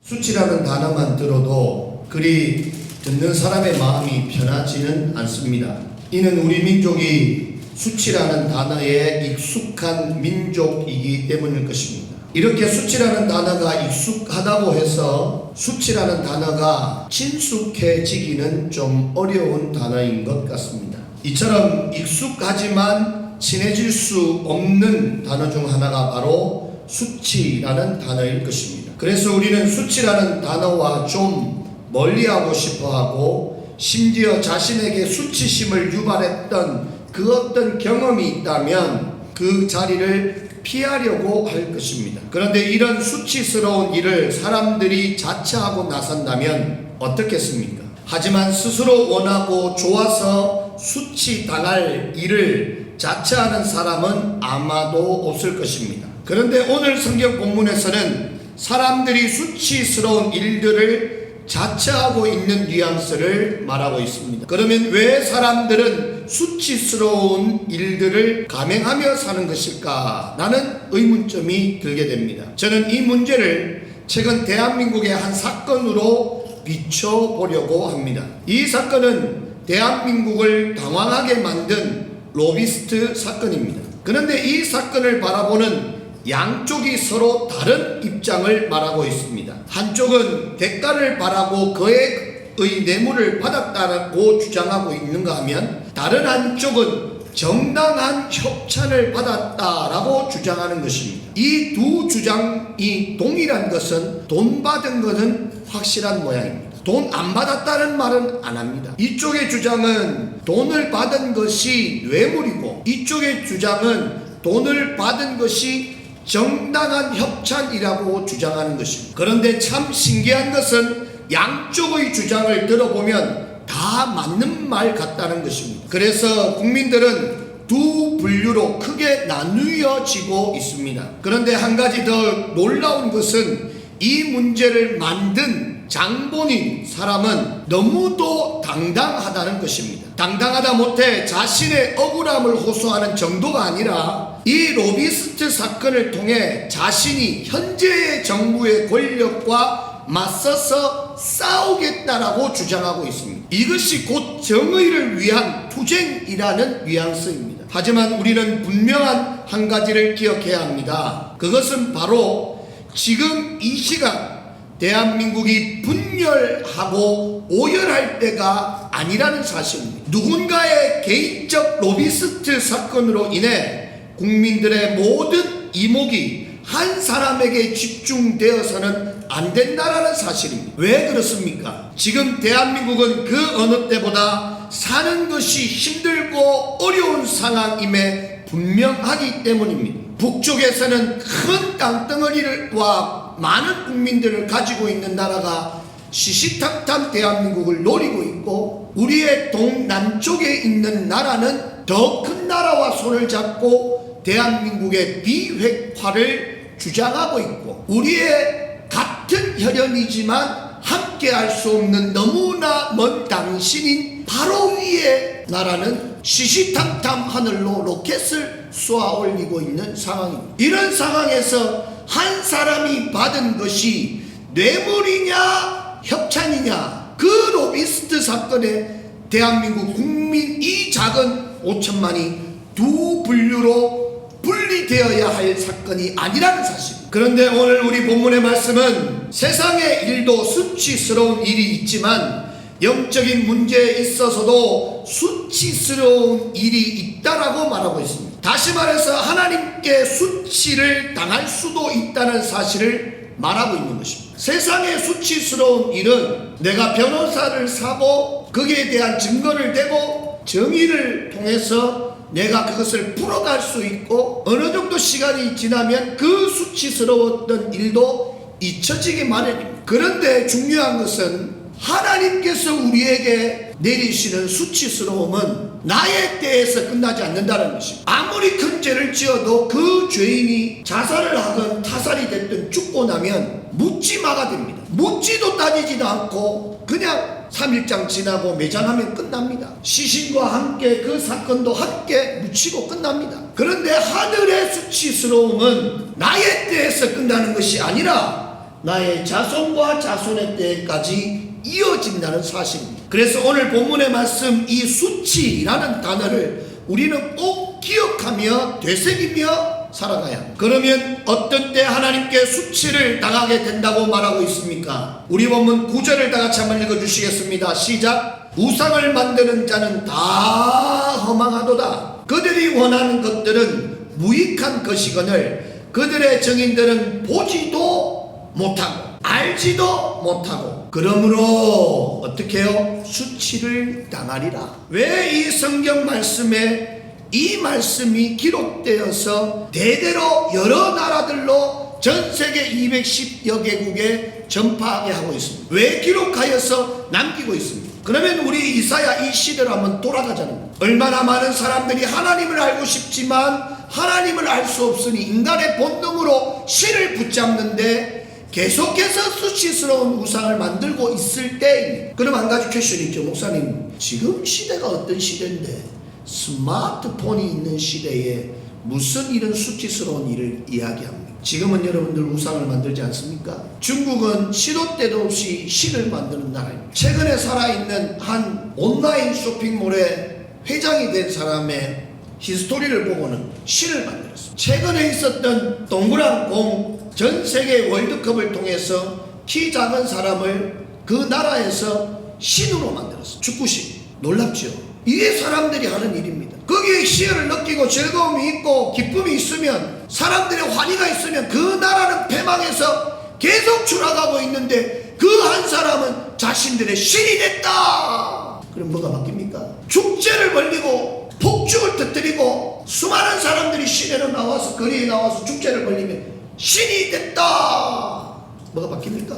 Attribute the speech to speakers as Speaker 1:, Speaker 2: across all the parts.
Speaker 1: 수치라는 단어만 들어도 그리 듣는 사람의 마음이 편하지는 않습니다. 이는 우리 민족이 수치라는 단어에 익숙한 민족이기 때문일 것입니다. 이렇게 수치라는 단어가 익숙하다고 해서 수치라는 단어가 친숙해지기는 좀 어려운 단어인 것 같습니다. 이처럼 익숙하지만 친해질 수 없는 단어 중 하나가 바로 수치라는 단어일 것입니다. 그래서 우리는 수치라는 단어와 좀 멀리하고 싶어하고 심지어 자신에게 수치심을 유발했던 그 어떤 경험이 있다면 그 자리를 피하려고 할 것입니다. 그런데 이런 수치스러운 일을 사람들이 자처하고 나선다면 어떻겠습니까? 하지만 스스로 원하고 좋아서 수치당할 일을 자처하는 사람은 아마도 없을 것입니다. 그런데 오늘 성경 본문에서는 사람들이 수치스러운 일들을 자처하고 있는 뉘앙스를 말하고 있습니다. 그러면 왜 사람들은 수치스러운 일들을 감행하며 사는 것일까? 라는 의문점이 들게 됩니다. 저는 이 문제를 최근 대한민국의 한 사건으로 비춰보려고 합니다. 이 사건은 대한민국을 당황하게 만든 로비스트 사건입니다. 그런데 이 사건을 바라보는 양쪽이 서로 다른 입장을 말하고 있습니다. 한쪽은 대가를 바라고 거액의 뇌물을 받았다고 주장하고 있는가 하면 다른 한쪽은 정당한 협찬을 받았다라고 주장하는 것입니다. 이 두 주장이 동일한 것은 돈 받은 것은 확실한 모양입니다. 돈 안 받았다는 말은 안 합니다. 이쪽의 주장은 돈을 받은 것이 뇌물이고 이쪽의 주장은 돈을 받은 것이 정당한 협찬이라고 주장하는 것입니다. 그런데 참 신기한 것은 양쪽의 주장을 들어보면 다 맞는 말 같다는 것입니다. 그래서 국민들은 두 분류로 크게 나누어지고 있습니다. 그런데 한 가지 더 놀라운 것은 이 문제를 만든 장본인 사람은 너무도 당당하다는 것입니다. 당당하다 못해 자신의 억울함을 호소하는 정도가 아니라 이 로비스트 사건을 통해 자신이 현재의 정부의 권력과 맞서서 싸우겠다라고 주장하고 있습니다. 이것이 곧 정의를 위한 투쟁이라는 뉘앙스입니다. 하지만 우리는 분명한 한 가지를 기억해야 합니다. 그것은 바로 지금 이 시간 대한민국이 분열하고 오열할 때가 아니라는 사실입니다. 누군가의 개인적 로비스트 사건으로 인해 국민들의 모든 이목이 한 사람에게 집중되어서는 안 된다라는 사실입니다. 왜 그렇습니까? 지금 대한민국은 그 어느 때보다 사는 것이 힘들고 어려운 상황임에 분명하기 때문입니다. 북쪽에서는 큰 땅덩어리와 많은 국민들을 가지고 있는 나라가 시시탁탁 대한민국을 노리고 있고 우리의 동남쪽에 있는 나라는 더 큰 나라와 손을 잡고 대한민국의 비핵화를 주장하고 있고 우리의 같은 혈연이지만 함께 할 수 없는 너무나 먼 당신인 바로 위의 나라는 시시탕탕 하늘로 로켓을 쏘아 올리고 있는 상황입니다. 이런 상황에서 한 사람이 받은 것이 뇌물이냐 협찬이냐 그 로비스트 사건에 대한민국 국민 이 작은 5천만이 두 분류로 분리되어야 할 사건이 아니라는 사실입니다. 그런데 오늘 우리 본문의 말씀은 세상의 일도 수치스러운 일이 있지만 영적인 문제에 있어서도 수치스러운 일이 있다라고 말하고 있습니다. 다시 말해서 하나님께 수치를 당할 수도 있다는 사실을 말하고 있는 것입니다. 세상의 수치스러운 일은 내가 변호사를 사고 거기에 대한 증거를 대고 정의를 통해서 내가 그것을 풀어갈 수 있고 어느 정도 시간이 지나면 그 수치스러웠던 일도 잊혀지기 마련입니다. 그런데 중요한 것은 하나님께서 우리에게 내리시는 수치스러움은 나의 때에서 끝나지 않는다는 것입니다. 아무리 큰 죄를 지어도 그 죄인이 자살을 하건 타살이 됐든 죽고 나면 묻지마가 됩니다. 묻지도 따지지도 않고 그냥 3일장 지나고 매장하면 끝납니다. 시신과 함께 그 사건도 함께 묻히고 끝납니다. 그런데 하늘의 수치스러움은 나의 때에서 끝나는 것이 아니라 나의 자손과 자손의 때까지 이어진다는 사실입니다. 그래서 오늘 본문의 말씀 이 수치라는 단어를 우리는 꼭 기억하며 되새기며 살아가야 합니다. 그러면 어떤 때 하나님께 수치를 당하게 된다고 말하고 있습니까? 우리 본문 9절을 다 같이 한번 읽어주시겠습니다. 시작. 우상을 만드는 자는 다 허망하도다. 그들이 원하는 것들은 무익한 것이거늘 그들의 증인들은 보지도 못하고 알지도 못하고 그러므로 어떻게 해요? 수치를 당하리라. 왜 이 성경 말씀에 이 말씀이 기록되어서 대대로 여러 나라들로 전 세계 210여 개국에 전파하게 하고 있습니다? 왜 기록하여서 남기고 있습니다? 그러면 우리 이사야 이 시대로 한번 돌아가자는 거예요. 얼마나 많은 사람들이 하나님을 알고 싶지만 하나님을 알 수 없으니 인간의 본능으로 신을 붙잡는데 계속해서 수치스러운 우상을 만들고 있을 때입니다. 그럼 한 가지 퀘션이 있죠. 목사님, 지금 시대가 어떤 시대인데 스마트폰이 있는 시대에 무슨 이런 수치스러운 일을 이야기합니까? 지금은 여러분들 우상을 만들지 않습니까? 중국은 시도 때도 없이 신을 만드는 나라입니다. 최근에 살아있는 한 온라인 쇼핑몰의 회장이 된 사람의 히스토리를 보고는 신을 만들었습니다. 최근에 있었던 동그란 공 전 세계 월드컵을 통해서 키 작은 사람을 그 나라에서 신으로 만들었습니다. 축구신. 놀랍죠? 이게 사람들이 하는 일입니다. 거기에 희열을 느끼고 즐거움이 있고 기쁨이 있으면 사람들의 환희가 있으면 그 나라는 패망해서 계속 추락하고 있는데 그 한 사람은 자신들의 신이 됐다. 그럼 뭐가 바뀝니까? 축제를 벌리고 폭죽을 터뜨리고 수많은 사람들이 시내로 나와서 거리에 나와서 축제를 벌리면 신이 됐다. 뭐가 바뀝니까?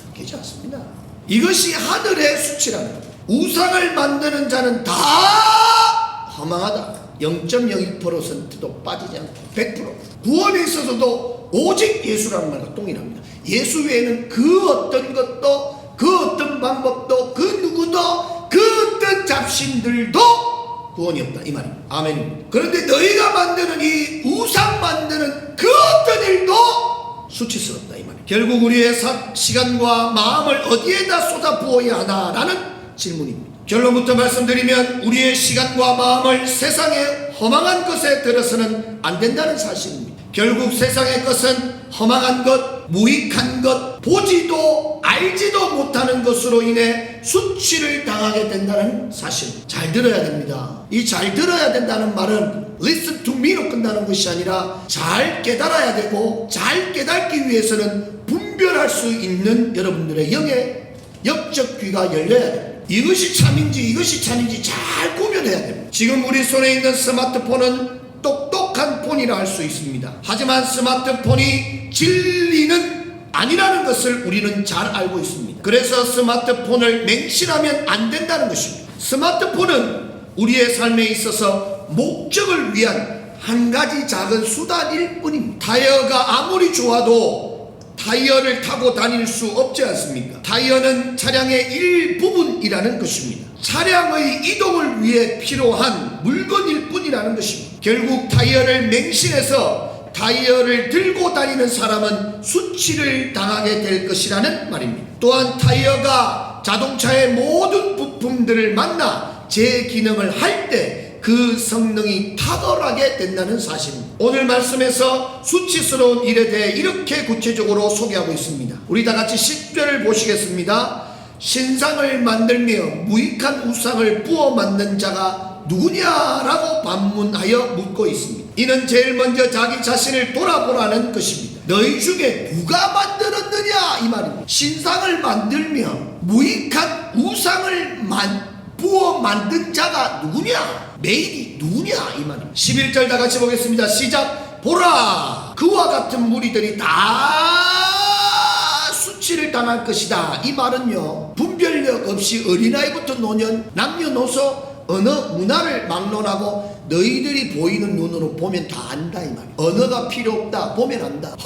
Speaker 1: 바뀌지 않습니다. 이것이 하늘의 수치라는 거예요. 우상을 만드는 자는 다 허망하다. 0.01%도 빠지지 않고 100%. 구원에 있어서도 오직 예수라는 말과 동일합니다. 예수 외에는 그 어떤 것도 그 어떤 방법도 그 누구도 그 어떤 잡신들도 구원이 없다 이 말입니다. 아멘. 그런데 너희가 만드는 이 우상 만드는 그 어떤 일도 수치스럽다 이 말입니다. 결국 우리의 시간과 마음을 어디에다 쏟아 부어야 하나라는 질문입니다. 결론부터 말씀드리면 우리의 시간과 마음을 세상의 허망한 것에 들어서는 안 된다는 사실입니다. 결국 세상의 것은 허망한 것, 무익한 것, 보지도 알지도 못하는 것으로 인해 수치를 당하게 된다는 사실. 잘 들어야 됩니다. 이 잘 들어야 된다는 말은 listen to me로 끝나는 것이 아니라 잘 깨달아야 되고 잘 깨닫기 위해서는 분별할 수 있는 여러분들의 영의 영적 귀가 열려야 됩니다. 이것이 참인지 이것이 참인지 잘 구별해야 됩니다. 지금 우리 손에 있는 스마트폰은 똑똑한 폰이라 할 수 있습니다. 하지만 스마트폰이 진리는 아니라는 것을 우리는 잘 알고 있습니다. 그래서 스마트폰을 맹신하면 안 된다는 것입니다. 스마트폰은 우리의 삶에 있어서 목적을 위한 한 가지 작은 수단일 뿐입니다. 타이어가 아무리 좋아도 타이어를 타고 다닐 수 없지 않습니까? 타이어는 차량의 일부분이라는 것입니다. 차량의 이동을 위해 필요한 물건일 뿐이라는 것입니다. 결국 타이어를 맹신해서 타이어를 들고 다니는 사람은 수치를 당하게 될 것이라는 말입니다. 또한 타이어가 자동차의 모든 부품들을 만나 재기능을 할 때 그 성능이 탁월하게 된다는 사실입니다. 오늘 말씀에서 수치스러운 일에 대해 이렇게 구체적으로 소개하고 있습니다. 우리 다 같이 10절을 보시겠습니다. 신상을 만들며 무익한 우상을 부어 만든 자가 누구냐라고 반문하여 묻고 있습니다. 이는 제일 먼저 자기 자신을 돌아보라는 것입니다. 너희 중에 누가 만들었느냐 이 말입니다. 신상을 만들며 무익한 우상을 부어 만든 자가 누구냐? 메인이 누구냐 이 말입니다. 11절 다 같이 보겠습니다. 시작. 보라 그와 같은 무리들이 다 수치를 당할 것이다. 이 말은요 분별력 없이 어린아이부터 노년 남녀노소 언어 문화를 막론하고 너희들이 보이는 눈으로 보면 다 안다 이 말이에요. 언어가 필요 없다. 보면 안다.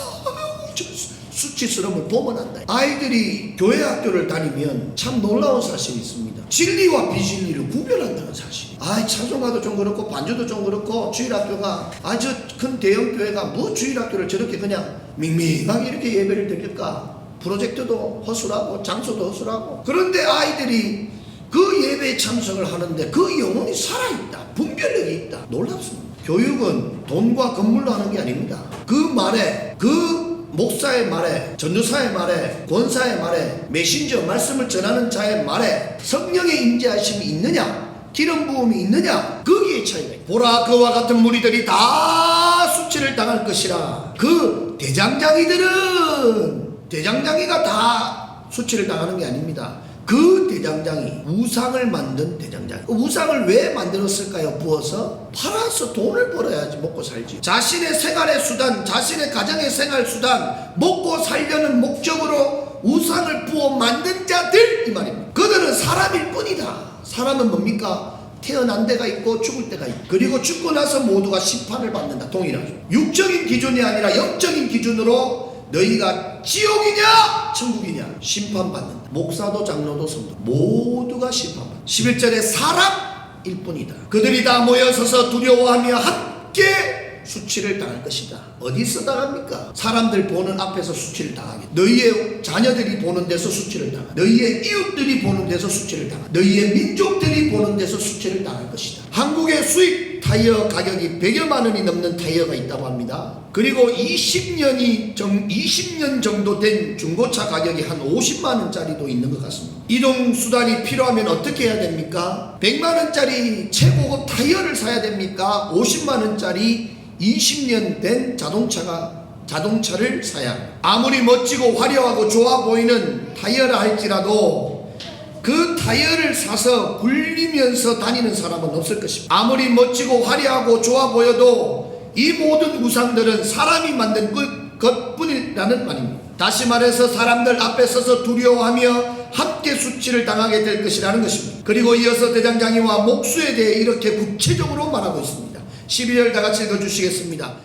Speaker 1: 수치스러움을 보면 안다. 아이들이 교회 학교를 다니면 참 놀라운 사실이 있습니다. 진리와 비진리를 구별한다는 사실. 찬송가도 좀 그렇고 반주도 좀 그렇고 주일학교가 저 큰 대형 교회가 뭐 주일학교를 저렇게 그냥 밍밍하게 이렇게 예배를 드릴까? 프로젝트도 허술하고 장소도 허술하고. 그런데 아이들이 그 예배에 참석을 하는데 그 영혼이 살아있다, 분별력이 있다. 놀랍습니다. 교육은 돈과 건물로 하는 게 아닙니다. 그 말에, 그 목사의 말에, 전도사의 말에, 권사의 말에, 메신저 말씀을 전하는 자의 말에 성령의 임재하심이 있느냐, 기름 부음이 있느냐, 거기에 차이가 있다. 보라, 그와 같은 무리들이 다 수치를 당할 것이라. 그 대장장이가 다 수치를 당하는 게 아닙니다. 그 대장장이, 우상을 만든 대장장이. 그 우상을 왜 만들었을까요? 부어서 팔아서 돈을 벌어야지 먹고 살지. 자신의 생활의 수단, 자신의 가정의 생활 수단, 먹고 살려는 목적으로 우상을 부어 만든 자들, 이 말입니다. 그들은 사람일 뿐이다. 사람은 뭡니까? 태어난 데가 있고 죽을 때가 있고, 그리고 죽고 나서 모두가 심판을 받는다. 동일하죠. 육적인 기준이 아니라 영적인 기준으로 너희가 지옥이냐 천국이냐 심판받는다. 목사도 장로도 성도 모두가 심판받는다. 11절에 사람일 뿐이다. 그들이 다 모여서서 두려워하며 함께 수치를 당할 것이다. 어디서 당합니까? 사람들 보는 앞에서 수치를 당하게. 너희의 자녀들이 보는 데서 수치를 당하. 너희의 이웃들이 보는 데서 수치를 당하. 너희의 민족들이 보는 데서 수치를 당할 것이다. 한국의 수입 타이어 가격이 100여만 원이 넘는 타이어가 있다고 합니다. 그리고 20년 정도 된 중고차 가격이 한 50만 원짜리도 있는 것 같습니다. 이동 수단이 필요하면 어떻게 해야 됩니까? 100만 원짜리 최고급 타이어를 사야 됩니까? 50만 원짜리 20년 된 자동차를 사야 합니다. 아무리 멋지고 화려하고 좋아 보이는 타이어라 할지라도 그 타이어를 사서 굴리면서 다니는 사람은 없을 것입니다. 아무리 멋지고 화려하고 좋아 보여도 이 모든 우상들은 사람이 만든 것뿐이라는 말입니다. 다시 말해서 사람들 앞에 서서 두려워하며 함께 수치를 당하게 될 것이라는 것입니다. 그리고 이어서 대장장이와 목수에 대해 이렇게 구체적으로 말하고 있습니다. 12절 다 같이 읽어주시겠습니다.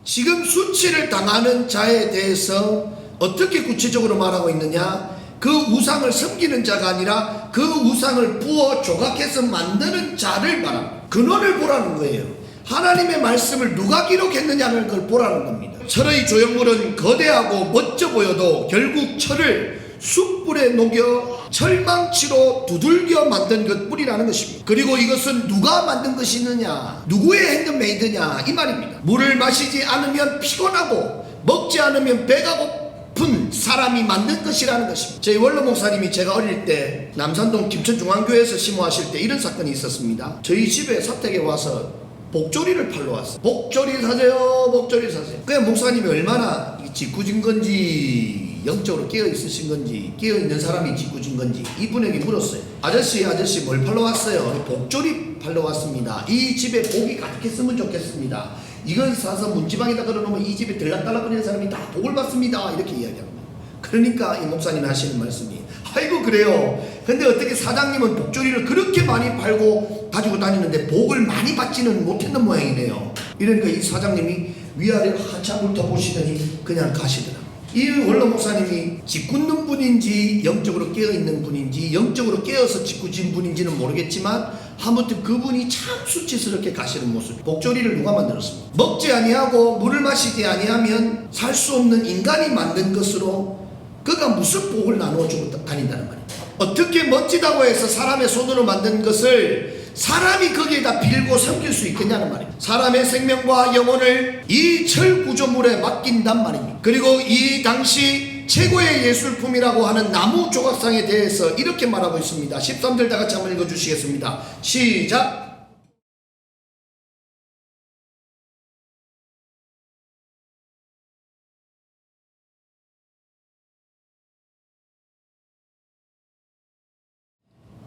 Speaker 1: 지금 수치를 당하는 자에 대해서 어떻게 구체적으로 말하고 있느냐? 그 우상을 섬기는 자가 아니라 그 우상을 부어 조각해서 만드는 자를 말합니다. 근원을 보라는 거예요. 하나님의 말씀을 누가 기록했느냐는 걸 보라는 겁니다. 철의 조형물은 거대하고 멋져 보여도 결국 철을 숯불에 녹여 철망치로 두들겨 만든 것뿐이라는 것입니다. 그리고 이것은 누가 만든 것이느냐, 누구의 핸드메이드냐, 이 말입니다. 물을 마시지 않으면 피곤하고 먹지 않으면 배가 고픈 사람이 만든 것이라는 것입니다. 저희 원로 목사님이 제가 어릴 때 남산동 김천중앙교회에서 심호하실 때 이런 사건이 있었습니다. 저희 집에 사택에 와서 복조리를 팔러 왔어요. 복조리 사세요, 복조리 사세요. 그냥 목사님이 얼마나 짓궂은 건지, 영적으로 깨어 있으신 건지, 깨어 있는 사람이 짓궂은 건지 이분에게 물었어요. 아저씨 뭘 팔러 왔어요? 복조리 팔러 왔습니다. 이 집에 복이 가득했으면 좋겠습니다. 이걸 사서 문지방에다 걸어놓으면 이 집에 들락달락거리는 사람이 다 복을 받습니다. 이렇게 이야기합니다. 그러니까 이 목사님이 하시는 말씀이, 아이고 그래요. 근데 어떻게 사장님은 복조리를 그렇게 많이 팔고 가지고 다니는데 복을 많이 받지는 못했는 모양이네요. 이러니까 이 사장님이 위아래를 한참 훑어보시더니 그냥 가시더라. 이 원로 목사님이 짓궂는 분인지 영적으로 깨어있는 분인지 영적으로 깨어서 짓궂은 분인지는 모르겠지만 아무튼 그분이 참 수치스럽게 가시는 모습. 복조리를 누가 만들었습니까? 먹지 아니하고 물을 마시지 아니하면 살 수 없는 인간이 만든 것으로 그가 무슨 복을 나누어주고 다닌다는 말입니다. 어떻게 멋지다고 해서 사람의 손으로 만든 것을 사람이 거기에다 빌고 섬길 수 있겠냐는 말입니다. 사람의 생명과 영혼을 이 철구조물에 맡긴단 말입니다. 그리고 이 당시 최고의 예술품이라고 하는 나무 조각상에 대해서 이렇게 말하고 있습니다. 13절 다 같이 한번 읽어주시겠습니다. 시작!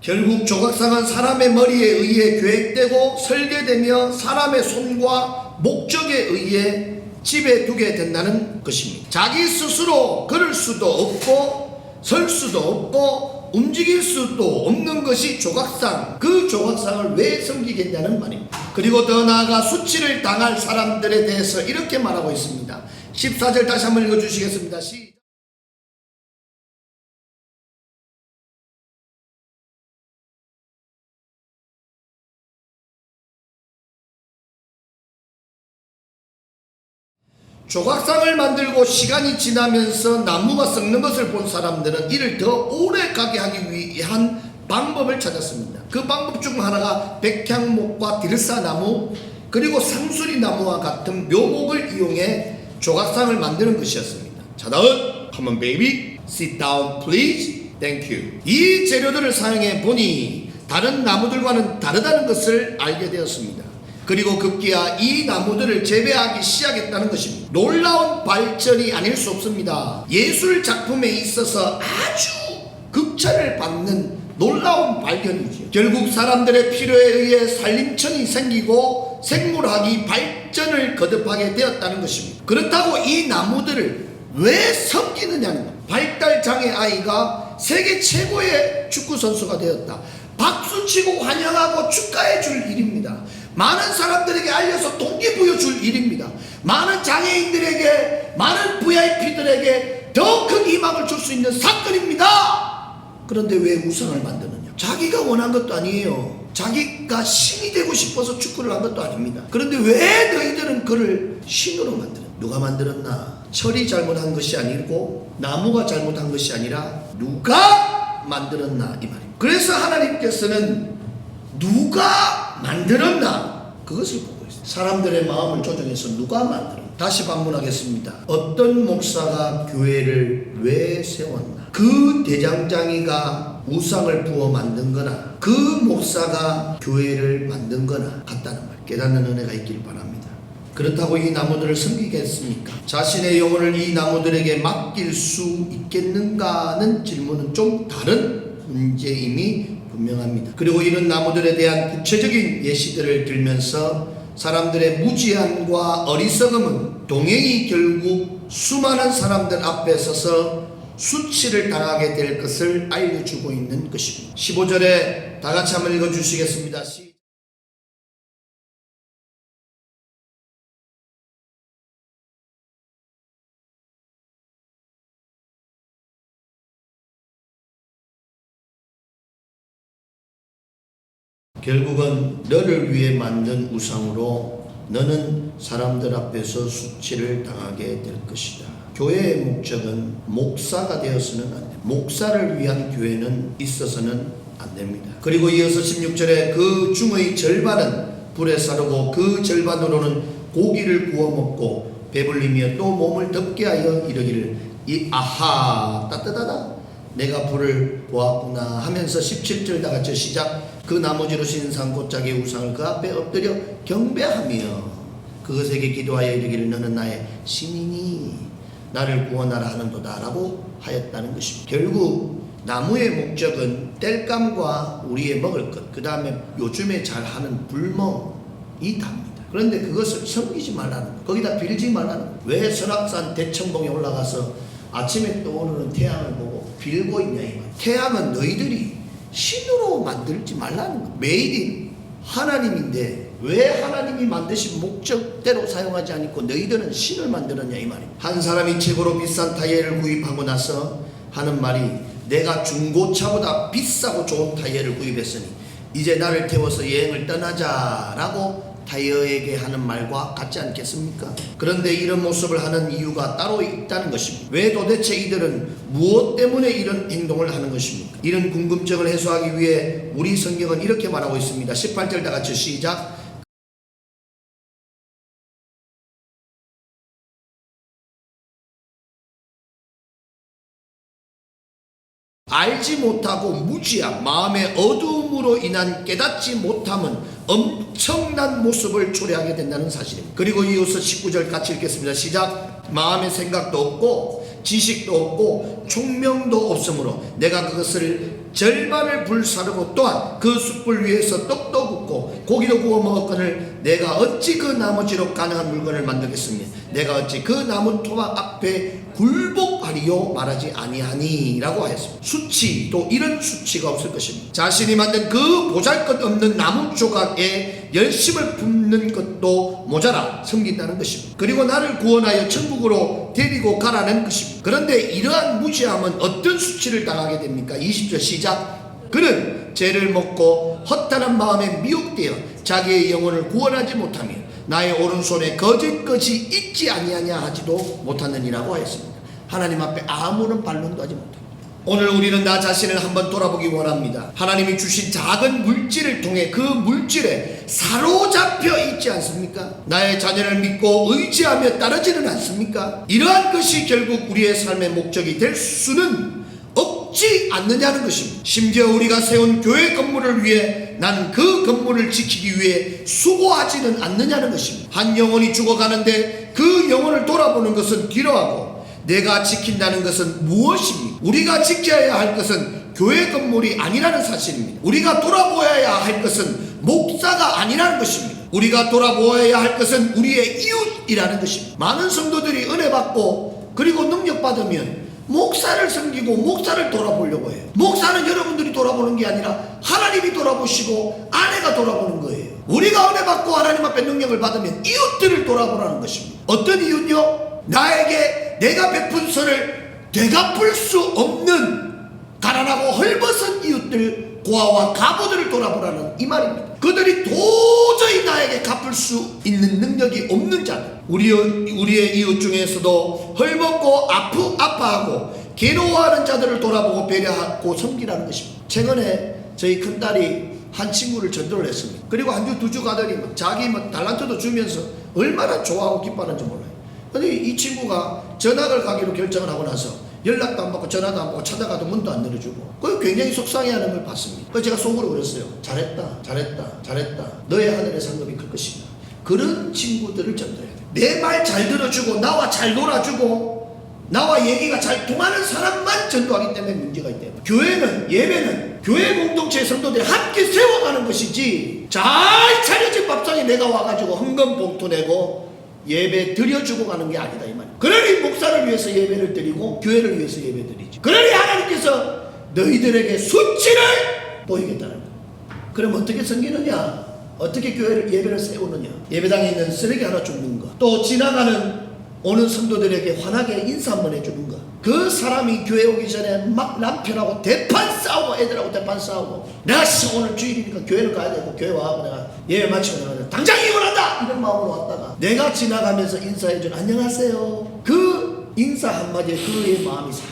Speaker 1: 결국 조각상은 사람의 머리에 의해 계획되고 설계되며 사람의 손과 목적에 의해 집에 두게 된다는 것입니다. 자기 스스로 걸을 수도 없고 설 수도 없고 움직일 수도 없는 것이 조각상. 그 조각상을 왜 섬기겠냐는 말입니다. 그리고 더 나아가 수치를 당할 사람들에 대해서 이렇게 말하고 있습니다. 14절 다시 한번 읽어주시겠습니다. 조각상을 만들고 시간이 지나면서 나무가 썩는 것을 본 사람들은 이를 더 오래 가게 하기 위한 방법을 찾았습니다. 그 방법 중 하나가 백향목과 디르사나무 그리고 상수리 나무와 같은 묘목을 이용해 조각상을 만드는 것이었습니다. 자, 다음 Come on baby, sit down please, thank you. 이 재료들을 사용해 보니 다른 나무들과는 다르다는 것을 알게 되었습니다. 그리고 급기야 이 나무들을 재배하기 시작했다는 것입니다. 놀라운 발전이 아닐 수 없습니다. 예술 작품에 있어서 아주 극찬을 받는 놀라운 발견이죠. 결국 사람들의 필요에 의해 산림청이 생기고 생물학이 발전을 거듭하게 되었다는 것입니다. 그렇다고 이 나무들을 왜 섬기느냐는 겁니다. 발달장애 아이가 세계 최고의 축구 선수가 되었다. 박수치고 환영하고 축하해 줄 일입니다. 많은 사람들에게 알려서 동기부여 줄 일입니다. 많은 장애인들에게, 많은 VIP들에게 더 큰 희망을 줄 수 있는 사건입니다. 그런데 왜 우상을 만드느냐? 자기가 원한 것도 아니에요. 자기가 신이 되고 싶어서 축구를 한 것도 아닙니다. 그런데 왜 너희들은 그를 신으로 만드느냐? 누가 만들었나? 철이 잘못한 것이 아니고 나무가 잘못한 것이 아니라 누가 만들었나 이 말입니다. 그래서 하나님께서는 누가 만들었나 그것을 보고 있어요. 사람들의 마음을 조정해서 누가 만들었나. 다시 반문하겠습니다. 어떤 목사가 교회를 왜 세웠나? 그 대장장이가 우상을 부어 만든 거나 그 목사가 교회를 만든 거나 같다는 말 깨닫는 은혜가 있기를 바랍니다. 그렇다고 이 나무들을 섬기겠습니까? 자신의 영혼을 이 나무들에게 맡길 수 있겠는가는 질문은 좀 다른 문제임이 분명합니다. 그리고 이런 나무들에 대한 구체적인 예시들을 들면서 사람들의 무지함과 어리석음은 동행이 결국 수많은 사람들 앞에 서서 수치를 당하게 될 것을 알려주고 있는 것입니다. 15절에 다 같이 한번 읽어주시겠습니다. 결국은 너를 위해 만든 우상으로 너는 사람들 앞에서 수치를 당하게 될 것이다. 교회의 목적은 목사가 되어서는 안 됩니다. 목사를 위한 교회는 있어서는 안 됩니다. 그리고 이어서 16절에 그 중의 절반은 불에 사르고 그 절반으로는 고기를 구워 먹고 배불리며 또 몸을 덥게 하여 이르기를 아하 따뜻하다 내가 불을 보았구나 하면서 17절 다 같이 시작. 그 나머지로 신상 곧 자기의 우상을 그 앞에 엎드려 경배하며 그것에게 기도하여 이르기를 너는 나의 신이니 나를 구원하라 하는도다 라고 하였다는 것입니다. 결국 나무의 목적은 땔감과 우리의 먹을 것, 그 다음에 요즘에 잘하는 불멍이 답니다. 그런데 그것을 섬기지 말라는 것, 거기다 빌지 말라는 것. 왜 설악산 대청봉에 올라가서 아침에 떠오르는 태양을 보고 빌고 있냐 이 말. 태양은 너희들이 신으로 만들지 말라는 것. 메이드인 하나님인데 왜 하나님이 만드신 목적대로 사용하지 않고 너희들은 신을 만들었냐 이 말입니다. 한 사람이 최고로 비싼 타이어를 구입하고 나서 하는 말이 내가 중고차보다 비싸고 좋은 타이어를 구입했으니 이제 나를 태워서 여행을 떠나자 라고 타이어에게 하는 말과 같지 않겠습니까? 그런데 이런 모습을 하는 이유가 따로 있다는 것입니다. 왜 도대체 이들은 무엇 때문에 이런 행동을 하는 것입니까? 이런 궁금증을 해소하기 위해 우리 성경은 이렇게 말하고 있습니다. 18절 다 같이 시작. 알지 못하고 무지함, 마음의 어두움으로 인한 깨닫지 못함은 엄청난 모습을 초래하게 된다는 사실입니다. 그리고 이어서 19절 같이 읽겠습니다. 시작. 마음의 생각도 없고 지식도 없고 총명도 없으므로 내가 그것을 절반을 불사르고 또한 그 숯불 위에서 떡도 굽고 고기도 구워 먹었거늘 내가 어찌 그 나머지로 가능한 물건을 만들겠으며 내가 어찌 그 나무 토막 앞에 굴복하리요 말하지 아니하니 라고 하였습니다. 수치, 또 이런 수치가 없을 것입니다. 자신이 만든 그 보잘것없는 나무 조각에 열심을 붓는 것도 모자라 섬긴다는 것입니다. 그리고 나를 구원하여 천국으로 데리고 가라는 것입니다. 그런데 이러한 무지함은 어떤 수치를 당하게 됩니까? 20절 시작. 그는 죄를 먹고 허탄한 마음에 미혹되어 자기의 영혼을 구원하지 못하며 나의 오른손에 거짓 것이 있지 아니하냐 하지도 못하느니라고 하였습니다. 하나님 앞에 아무런 반론도 하지 못합니다. 오늘 우리는 나 자신을 한번 돌아보기 원합니다. 하나님이 주신 작은 물질을 통해 그 물질에 사로잡혀 있지 않습니까? 나의 자녀를 믿고 의지하며 따르지는 않습니까? 이러한 것이 결국 우리의 삶의 목적이 될 수는 없지 않느냐는 것입니다. 심지어 우리가 세운 교회 건물을 위해 나는 그 건물을 지키기 위해 수고하지는 않느냐는 것입니다. 한 영혼이 죽어가는데 그 영혼을 돌아보는 것은 뒤로하고 내가 지킨다는 것은 무엇입니까? 우리가 지켜야 할 것은 교회 건물이 아니라는 사실입니다. 우리가 돌아보아야 할 것은 목사가 아니라는 것입니다. 우리가 돌아보아야 할 것은 우리의 이웃이라는 것입니다. 많은 성도들이 은혜 받고 그리고 능력 받으면 목사를 섬기고 목사를 돌아보려고 해요. 목사는 여러분들이 돌아보는 게 아니라 하나님이 돌아보시고 아내가 돌아보는 거예요. 우리가 은혜 받고 하나님 앞에 능력을 받으면 이웃들을 돌아보라는 것입니다. 어떤 이웃요? 나에게 내가 베푼 선을 되갚을 수 없는 가난하고 헐벗은 이웃들, 고아와 가부들을 돌아보라는 이 말입니다. 그들이 도저히 나에게 갚을 수 있는 능력이 없는 자들, 우리의 이웃 중에서도 헐벗고 아파하고 괴로워하는 자들을 돌아보고 배려하고 섬기라는 것입니다. 최근에 저희 큰딸이 한 친구를 전도를 했습니다. 그리고 한 주 두 주 가더니 자기 달란트도 주면서 얼마나 좋아하고 기뻐하는지 몰라요. 근데 이 친구가 전학을 가기로 결정을 하고 나서 연락도 안 받고 전화도 안 받고 찾아가도 문도 안 열어주고 그 굉장히 속상해하는 걸 봤습니다. 그래서 제가 속으로 그랬어요. 잘했다. 너의 하늘의 상급이 클 것이다. 그런 친구들을 전도해야 돼. 내 말 잘 들어주고 나와 잘 놀아주고 나와 얘기가 잘 통하는 사람만 전도하기 때문에 문제가 있대요. 교회는, 예배는 교회 공동체 성도들이 함께 세워가는 것이지 잘 차려진 밥상에 내가 와가지고 헌금 봉투 내고 예배 드려주고 가는 게 아니다 이 말이야. 그러니 목사를 위해서 예배를 드리고 교회를 위해서 예배 드리지. 그러니 하나님께서 너희들에게 수치를 보이겠다는 거야. 그럼 어떻게 섬기느냐? 어떻게 교회를 예배를 세우느냐? 예배당에 있는 쓰레기 하나 줍는 거, 또 지나가는 오는 성도들에게 환하게 인사 한번 해주는 거. 그 사람이 교회 오기 전에 막 남편하고 대판 싸우고 애들하고 대판 싸우고 내가 오늘 주일이니까 교회를 가야 되고 교회 와서 내가 예배 마치고 내가 당장 이혼한다 이런 마음으로 왔다가 내가 지나가면서 인사해준 안녕하세요 그 인사 한마디에 그의 마음이 싹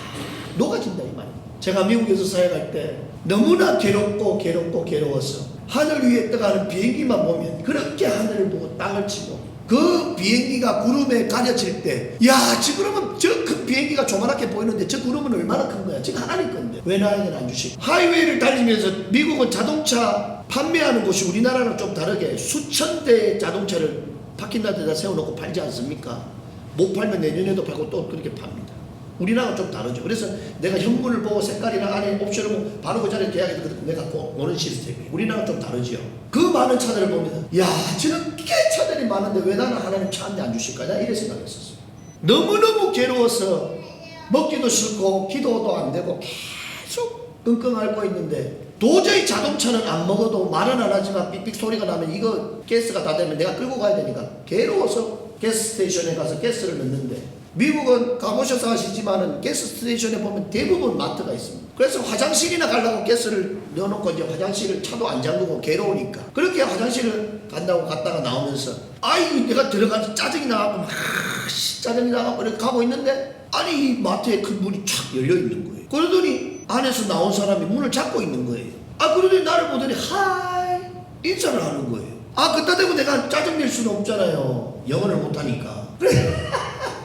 Speaker 1: 녹아진다 이 말이에요. 제가 미국에서 사역할 때 너무나 괴로워서 하늘 위에 떠가는 비행기만 보면 그렇게 하늘을 보고 땅을 치고 그 비행기가 구름에 가려질 때, 야, 저 구름은 저 큰 비행기가 조그맣게 보이는데 저 구름은 얼마나 큰 거야? 지금 하나님 건데 왜 나에게는 안 주시고? 하이웨이를 달리면서 미국은 자동차 판매하는 곳이 우리나라랑 좀 다르게 수천 대의 자동차를 파킹 데다 세워놓고 팔지 않습니까? 못 팔면 내년에도 팔고 또 그렇게 팝니다. 우리나라가 좀 다르죠. 그래서 내가 현물을 보고 색깔이랑 안에 옵션을 보고 바로 그 자리에 계약해서 내가 오는 시스템이에요. 우리나라가 좀 다르죠. 그 많은 차들을 보면 야 저렇게 차들이 많은데 왜 나는 하나님 차 한 대 안 주실까? 나 이래 생각했었어요. 너무너무 괴로워서 먹기도 싫고 기도도 안 되고 계속 끙끙 앓고 있는데 도저히 자동차는 안 먹어도 말은 안 하지만 삑삑 소리가 나면 이거 가스가 다 되면 내가 끌고 가야 되니까 괴로워서 가스 스테이션에 가서 가스를 넣는데 미국은 가보셔서 아시지만은 가스 스테이션에 보면 대부분 마트가 있습니다. 그래서 화장실이나 가려고 가스를 넣어놓고 이제 화장실을 차도 안 잠그고 괴로우니까 그렇게 화장실을 간다고 갔다가 나오면서 아이 내가 들어가서 짜증이 나갖고 막 짜증이 나갖고 이렇게 가고 있는데 아니 이 마트에 큰 문이 촥 열려 있는 거예요. 그러더니 안에서 나온 사람이 문을 잡고 있는 거예요. 아 그러더니 나를 보더니 하이 인사를 하는 거예요. 아 그따 대고 내가 짜증 낼 수는 없잖아요. 영어를 못하니까. 그래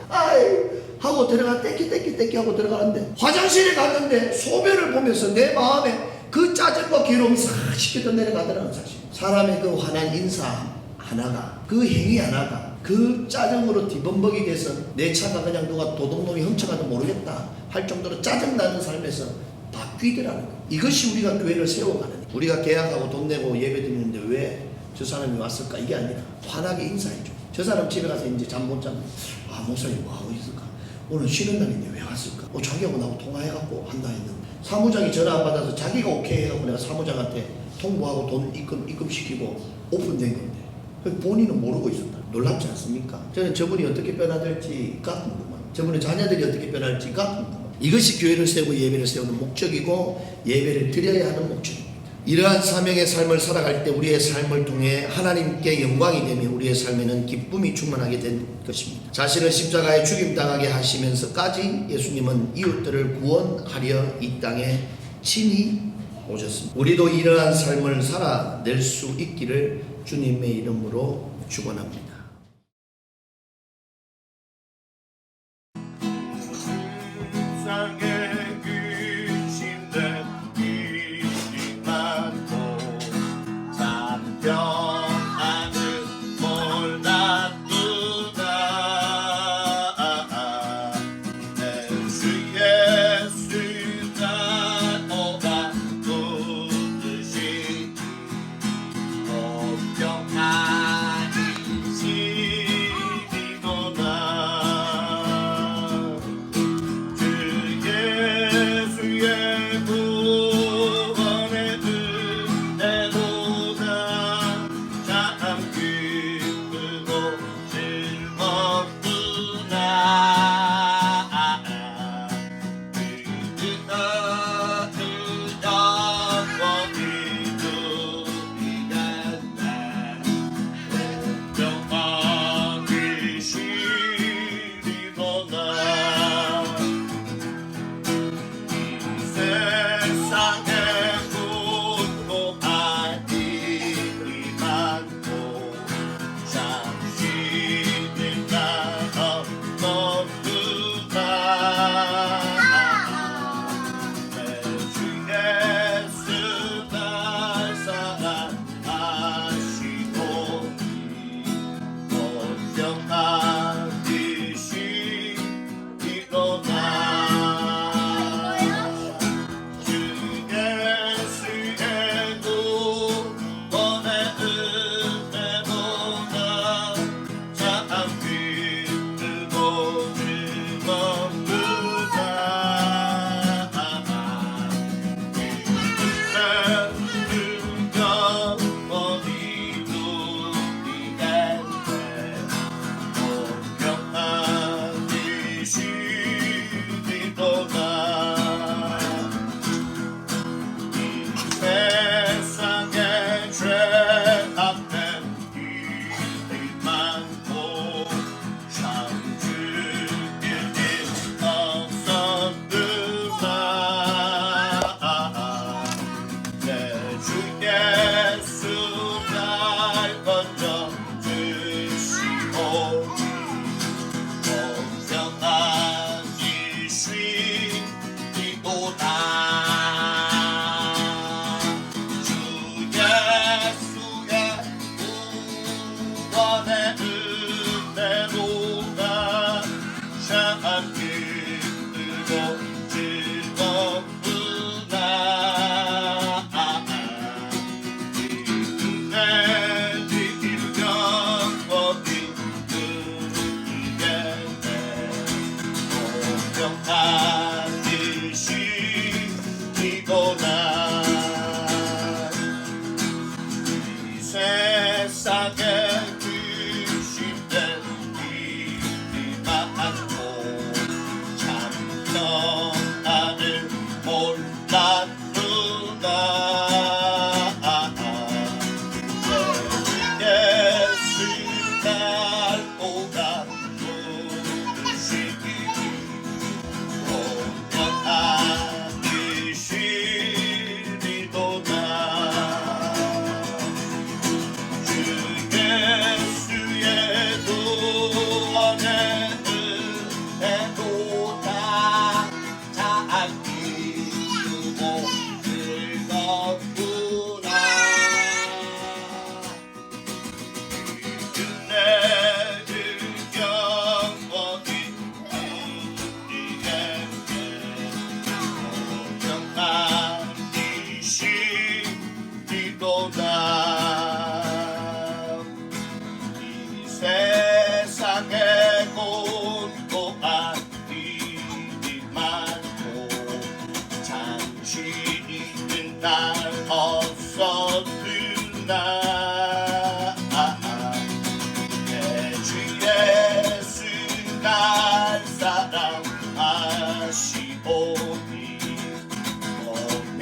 Speaker 1: 아이 하고 들어가 떼끼 하고 들어가는데 화장실에 갔는데 소변을 보면서 내 마음에 그 짜증과 괴로움이 싹 씻겨져 내려가더라는 사실. 사람의 그 환한 인사 하나가 그 행위 하나가 그 짜증으로 뒤범벅이 돼서 내 차가 그냥 누가 도둑놈이 훔쳐가도 모르겠다 할 정도로 짜증나는 삶에서 바뀌더라는 거예요. 이것이 우리가 교회를 세워가는 우리가 계약하고 돈 내고 예배 드리는데 왜 저 사람이 왔을까? 이게 아니라 환하게 인사해줘. 저 사람 집에 가서 이제 잠 못 자면 아 목사님 뭐 하고 있을까? 오늘 쉬는 날인데 왜 왔을까? 자기하고 나하고 통화해갖고 한다 했는데 사무장이 전화 안 받아서 자기가 오케이 해갖고 내가 사무장한테 통보하고 돈 입금시키고 오픈된 건데 본인은 모르고 있었다. 놀랍지 않습니까? 저는 저분이 어떻게 변화될지가 궁금합니다. 저분의 자녀들이 어떻게 변할지가 궁금합니다. 이것이 교회를 세우고 예배를 세우는 목적이고 예배를 드려야 하는 목적입니다. 이러한 사명의 삶을 살아갈 때 우리의 삶을 통해 하나님께 영광이 되며 우리의 삶에는 기쁨이 충만하게 된 것입니다. 자신을 십자가에 죽임당하게 하시면서까지 예수님은 이웃들을 구원하려 이 땅에 친히 오셨습니다. 우리도 이러한 삶을 살아낼 수 있기를 주님의 이름으로 축원합니다.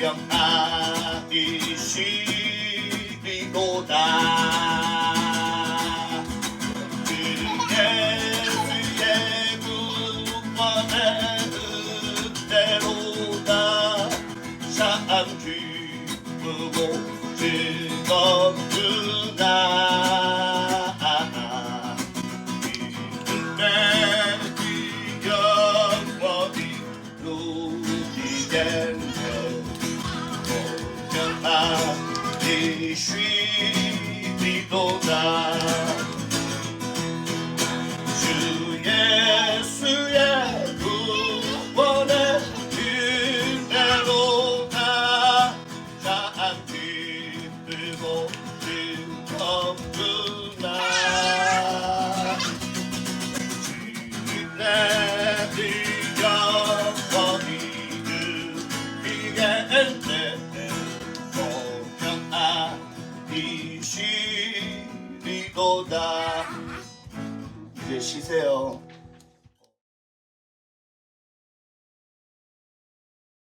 Speaker 1: 명하시오니
Speaker 2: 시리로다 예수의 구원의 은혜로다 참 기쁘고 즐겁구나 내 영원히 누리겠네 공평한 이 쉬리로다 주 예수의 구원의 은혜로다 참 기쁘고 즐겁구나 주님의 영원히 누리겠네 공평한 이 쉬리로다 이제 쉬세요.